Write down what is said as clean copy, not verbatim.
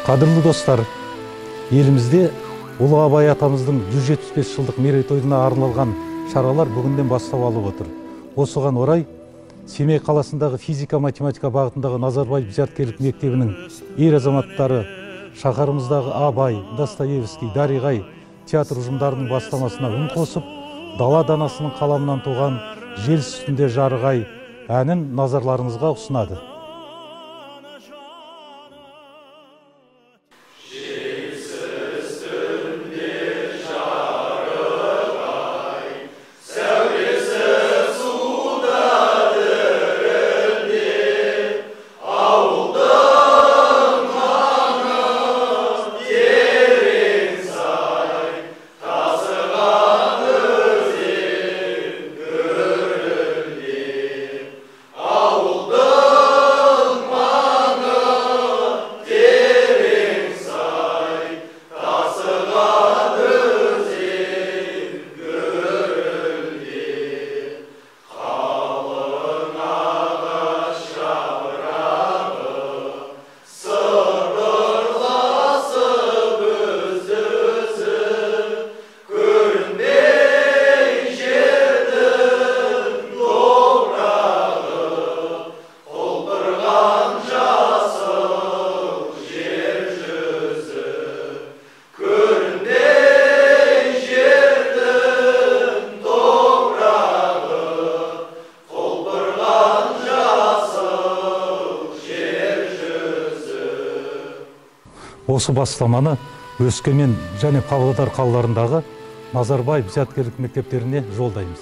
Қадірлі достар, елімізде Ұлы Абай атамыздың 175 жылдық мерейтойына арналған шаралар бүгінден бастау алып отыр. Осыған орай Семей қаласындағы физика-математика бағытындағы Назарбаев зияткерлік мектебінің ер азаматтары шаһарымыздағы Абай, Достоевский, Дариғай театр ұжымдарының бастамасына үн қосып, дала данасының қаламынан туған жел үстінде жарығай әнін назарларыңызға ұсынады. Осы бастаманы Өскемен және Павлодар қалаларындағы Назарбаев зияткерлік мектептеріне жолдаймыз.